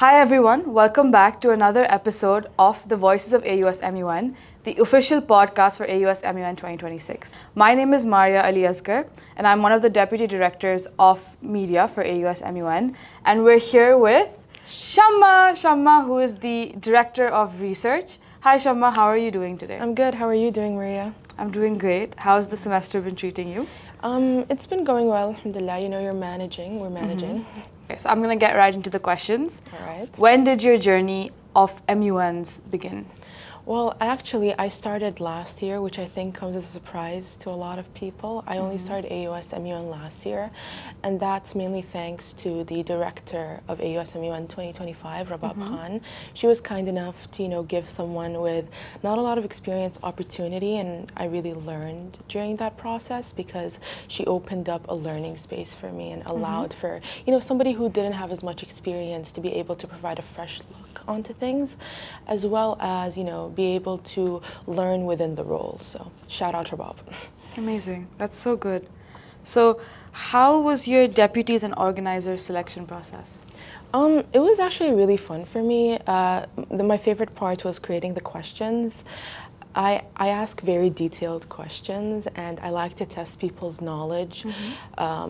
Hi everyone, welcome back to another episode of The Voices of AUSMUN, the official podcast for AUSMUN 2026. My name is Maria Ali Asghar and I'm one of the Deputy Directors of Media for AUSMUN, and we're here with Shamma, who is the Director of Research. Hi Shamma, how are you doing today? I'm good. How are you doing, Maria? I'm doing great. How's the semester been treating you? It's been going well, alhamdulillah. You know, we're managing. Okay, so I'm going to get right into the questions. All right. When did your journey of MUNs begin? Well, actually, I started last year, which I think comes as a surprise to a lot of people. I only started AUSMUN last year, and that's mainly thanks to the director of AUSMUN 2025, Rabab Khan. She was kind enough to, give someone with not a lot of experience opportunity, and I really learned during that process because she opened up a learning space for me and allowed for, somebody who didn't have as much experience to be able to provide a fresh look onto things, as well as, be able to learn within the role. So shout out to Bob. Amazing. That's so good. So how was your deputies and organizers selection process? It was actually really fun for me. My favorite part was creating the questions. I ask very detailed questions and I like to test people's knowledge.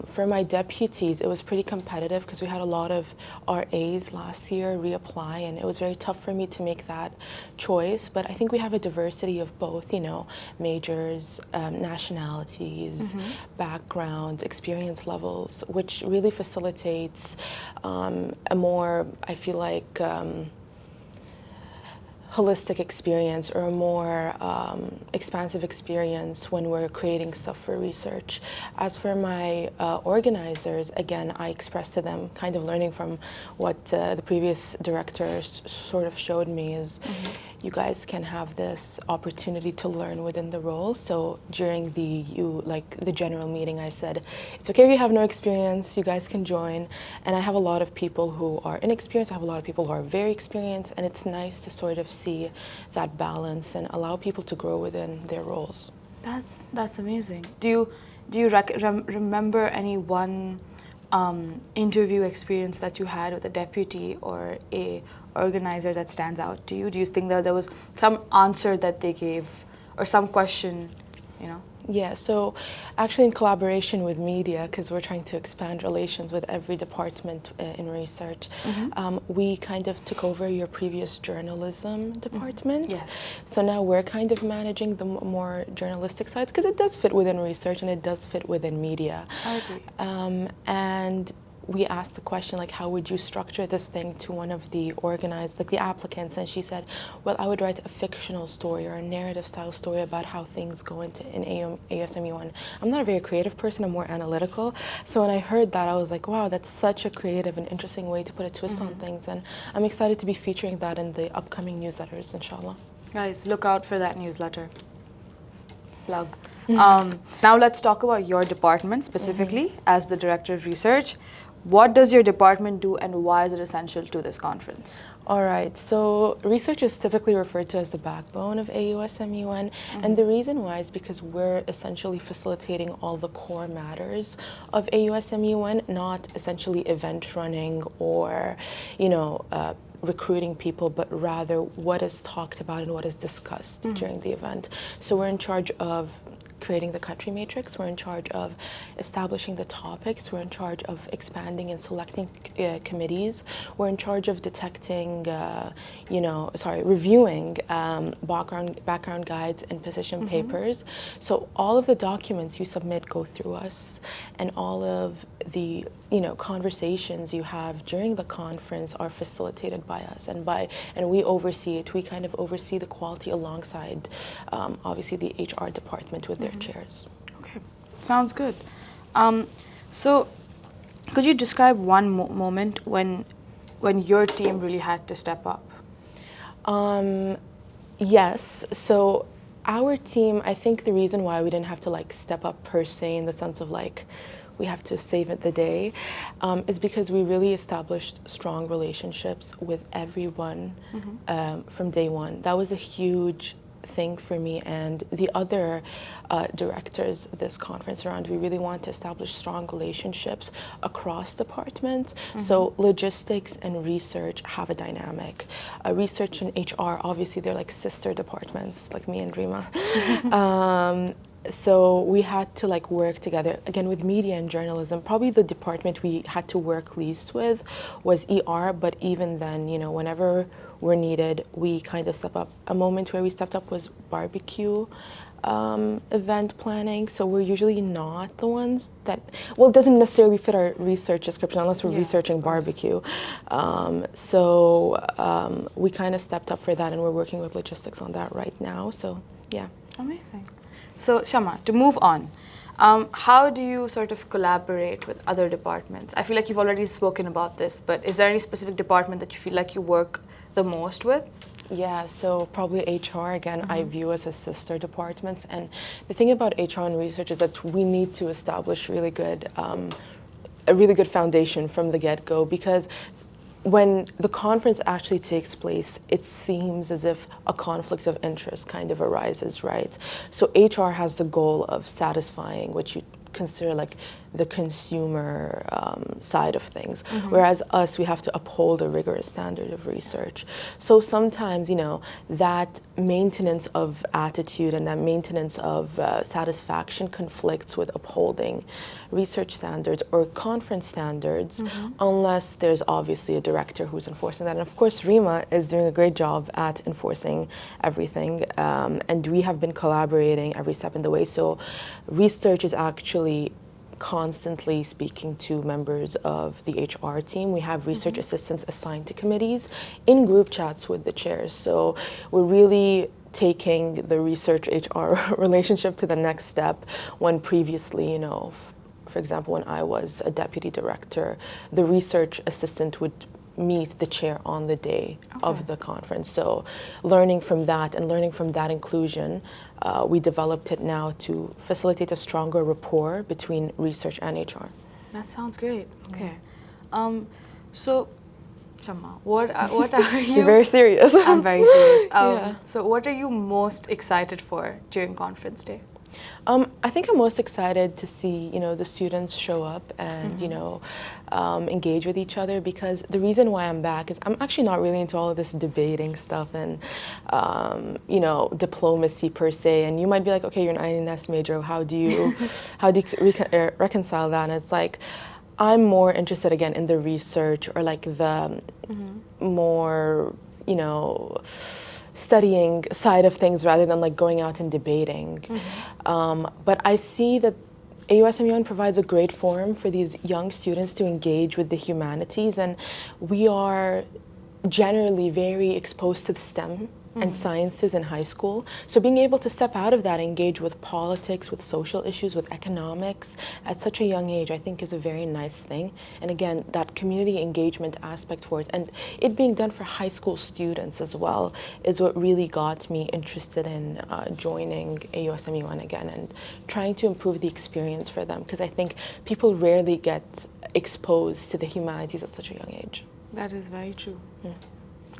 For my deputies, it was pretty competitive because we had a lot of RAs last year reapply, and it was very tough for me to make that choice. But I think we have a diversity of both, majors, nationalities, backgrounds, experience levels, which really facilitates a more, I feel like, holistic experience or a more expansive experience when we're creating stuff for research. As for my organizers, again, I expressed to them, kind of learning from what the previous directors sort of showed me, is you guys can have this opportunity to learn within the role. So during the general meeting, I said, it's okay if you have no experience, you guys can join. And I have a lot of people who are inexperienced, I have a lot of people who are very experienced, and it's nice to sort of see that balance and allow people to grow within their roles. That's amazing. Do you remember any one interview experience that you had with a deputy or a organizer that stands out to you? Do you think that there was some answer that they gave or some question, Yeah, so actually in collaboration with media, because we're trying to expand relations with every department in research, we kind of took over your previous journalism department. Yes. So now we're kind of managing the more journalistic sides, because it does fit within research and it does fit within media. I agree. And we asked the question, like, how would you structure this thing to one of the organized, like the applicants, and she said, well, I would write a fictional story or a narrative style story about how things go into in AUSMUN. I'm not a very creative person, I'm more analytical. So when I heard that, I was like, wow, that's such a creative and interesting way to put a twist on things, and I'm excited to be featuring that in the upcoming newsletters, inshallah. Guys, look out for that newsletter. Plug. Now let's talk about your department specifically as the Director of Research. What does your department do and why is it essential to this conference? All right, so research is typically referred to as the backbone of AUSMUN, and the reason why is because we're essentially facilitating all the core matters of AUSMUN, not essentially event running or, recruiting people, but rather what is talked about and what is discussed during the event. So we're in charge of creating the country matrix, we're in charge of establishing the topics, we're in charge of expanding and selecting committees, we're in charge of detecting, reviewing background guides and position papers. So all of the documents you submit go through us, and all of the conversations you have during the conference are facilitated by us, and we oversee it. We kind of oversee the quality alongside obviously the HR department with their chairs. Okay, sounds good. So could you describe one moment when your team really had to step up? Yes, so our team, I think the reason why we didn't have to step up per se in the sense of we have to save it the day, is because we really established strong relationships with everyone from day one. That was a huge thing for me and the other directors this conference around. We really want to establish strong relationships across departments. So logistics and research have a dynamic. Research and HR, obviously, they're like sister departments, like me and Rima. So we had to like work together again with media and journalism. Probably the department we had to work least with was ER, but even then, you know, whenever we're needed, we kind of step up. A moment where we stepped up was barbecue event planning. So we're usually not the ones that, well, it doesn't necessarily fit our research description unless we're researching barbecue. We kind of stepped up for that, and we're working with logistics on that right now. So yeah. Amazing. So Shamma, to move on, how do you sort of collaborate with other departments? I feel like you've already spoken about this, but is there any specific department that you feel like you work the most with? Yeah, so probably HR, again, I view as a sister departments. And the thing about HR and research is that we need to establish a really good foundation from the get-go, because when the conference actually takes place, it seems as if a conflict of interest kind of arises, right? So HR has the goal of satisfying what you consider like the consumer side of things, whereas us, we have to uphold a rigorous standard of research. So sometimes, you know, that maintenance of attitude and that maintenance of satisfaction conflicts with upholding research standards or conference standards, unless there's obviously a director who's enforcing that. And of course, Rima is doing a great job at enforcing everything, and we have been collaborating every step in the way. So research is actually constantly speaking to members of the HR team. We have research assistants assigned to committees in group chats with the chairs. So we're really taking the research HR relationship to the next step, when previously, you know, for example, when I was a deputy director, the research assistant would meet the chair on the day of the conference. So learning from that and learning from that inclusion, we developed it now to facilitate a stronger rapport between research and HR. That sounds great. Okay. So, Shamma, what are you... You're very serious. I'm very serious. So what are you most excited for during conference day? I think I'm most excited to see, you know, the students show up and, you know, engage with each other, because the reason why I'm back is I'm actually not really into all of this debating stuff and, you know, diplomacy per se. And you might be like, okay, you're an INS major. How do you reconcile that? And it's like, I'm more interested again in the research, or like the more, you know, studying side of things rather than like going out and debating. But I see that AUSMUN provides a great forum for these young students to engage with the humanities, and we are generally very exposed to STEM and sciences in high school. So being able to step out of that, engage with politics, with social issues, with economics at such a young age, I think is a very nice thing. And again, that community engagement aspect for it, and it being done for high school students as well, is what really got me interested in joining AUSMUN again and trying to improve the experience for them, because I think people rarely get exposed to the humanities at such a young age. That is very true.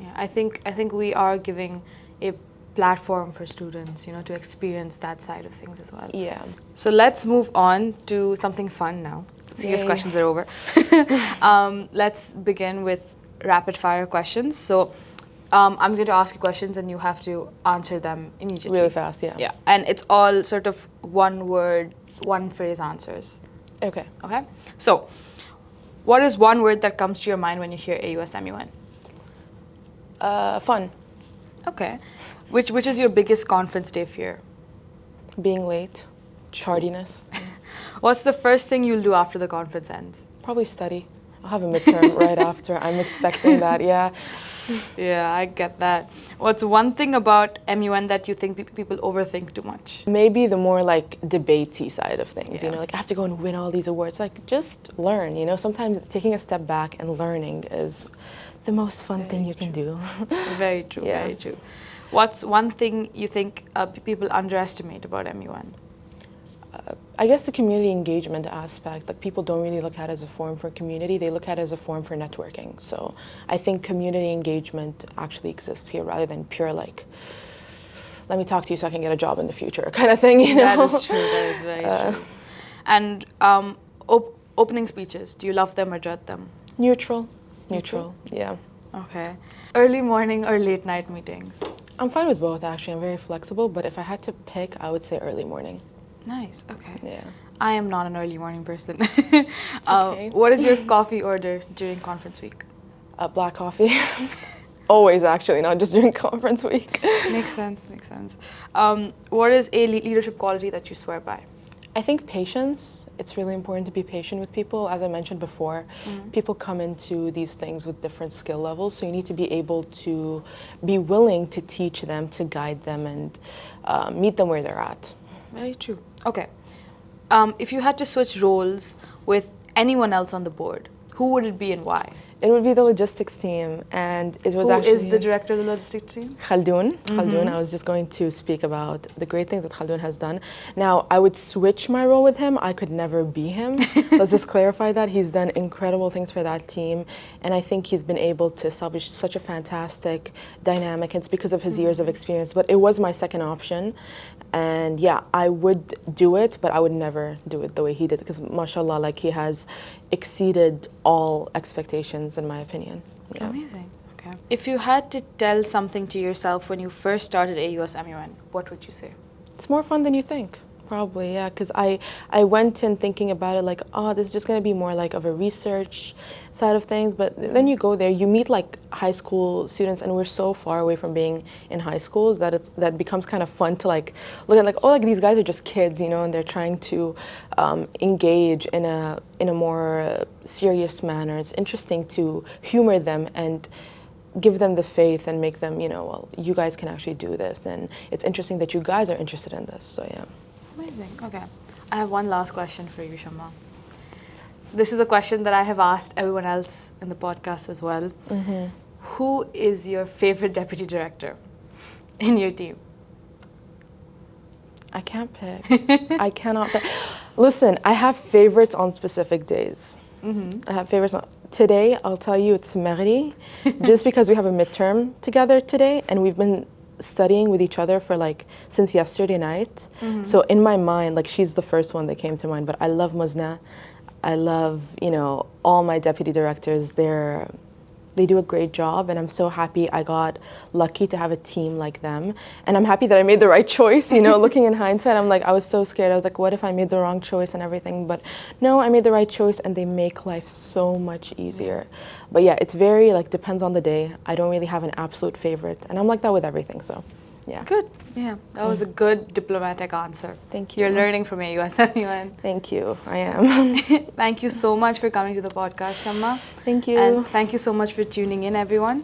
Yeah, I think we are giving a platform for students, you know, to experience that side of things as well. Yeah. So let's move on to something fun now. Serious questions are over. Let's begin with rapid fire questions. So I'm going to ask you questions and you have to answer them immediately. Really fast, yeah. Yeah, and it's all sort of one word, one phrase answers. Okay. Okay. So, what is one word that comes to your mind when you hear AUSMUN? Fun. Okay. Which is your biggest conference day fear? Being late. Tardiness. What's the first thing you'll do after the conference ends? Probably study. I'll have a midterm right after. I'm expecting that, yeah. Yeah, I get that. What's one thing about MUN that you think people overthink too much? Maybe the more like debatey side of things, you know, like I have to go and win all these awards. Like just learn, you know, sometimes taking a step back and learning is the most fun thing you can do. Very true, very true. What's one thing you think people underestimate about MUN? I guess the community engagement aspect, that people don't really look at as a forum for community, they look at it as a forum for networking. So I think community engagement actually exists here rather than pure like let me talk to you so I can get a job in the future kind of thing, you know? That is true. That is very true. And opening speeches, do you love them or dread them? Neutral. Neutral, yeah. Okay. Early morning or late night meetings? I'm fine with both, actually. I'm very flexible, but if I had to pick, I would say early morning. Nice, okay. Yeah. I am not an early morning person. Okay. What is your coffee order during conference week? Black coffee. Always, actually, not just during conference week. Makes sense, makes sense. What is a leadership quality that you swear by? I think patience. It's really important to be patient with people. As I mentioned before, people come into these things with different skill levels, so you need to be able to be willing to teach them, to guide them, and meet them where they're at. Very true. Okay. If you had to switch roles with anyone else on the board, who would it be and why? It would be the logistics team, and it was Who actually... is the director of the logistics team? Khaldoon. Khaldoon, I was just going to speak about the great things that Khaldoon has done. Now, I would switch my role with him. I could never be him. Let's just clarify that. He's done incredible things for that team, and I think he's been able to establish such a fantastic dynamic. It's because of his years of experience, but it was my second option. And yeah, I would do it, but I would never do it the way he did, because mashallah, like, he has exceeded all expectations in my opinion. Yeah. Amazing. Okay. If you had to tell something to yourself when you first started AUSMUN, what would you say? It's more fun than you think. Probably, yeah, because I went in thinking about it like, oh, this is just going to be more like of a research side of things, but then you go there, you meet like high school students, and we're so far away from being in high schools that that becomes kind of fun to like look at like, oh, like these guys are just kids, you know, and they're trying to engage in a more serious manner. It's interesting to humor them and give them the faith and make them, you know, well, you guys can actually do this, and it's interesting that you guys are interested in this, so yeah. Amazing. Okay. I have one last question for you, Shamma. This is a question that I have asked everyone else in the podcast as well. Who is your favorite deputy director in your team? I can't pick. I cannot pick. Listen, I have favorites on specific days. I have favorites on... Today, I'll tell you, it's Maghri, just because we have a midterm together today, and we've been studying with each other for like since yesterday night. So in my mind, like, she's the first one that came to mind, but I love Muzna. I love, you know, all my deputy directors. They do a great job, and I'm so happy I got lucky to have a team like them. And I'm happy that I made the right choice, you know. Looking in hindsight, I'm like, I was so scared. I was like, what if I made the wrong choice and everything? But no, I made the right choice, and they make life so much easier. But yeah, it's very, like, depends on the day. I don't really have an absolute favorite, and I'm like that with everything, so yeah. Good. Yeah, that was a good diplomatic answer. Thank you. You're learning from AUSMUN. Thank you, I am. Thank you so much for coming to the podcast, Shamma. Thank you. And thank you so much for tuning in, everyone.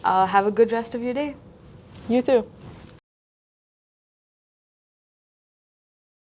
Have a good rest of your day. You too.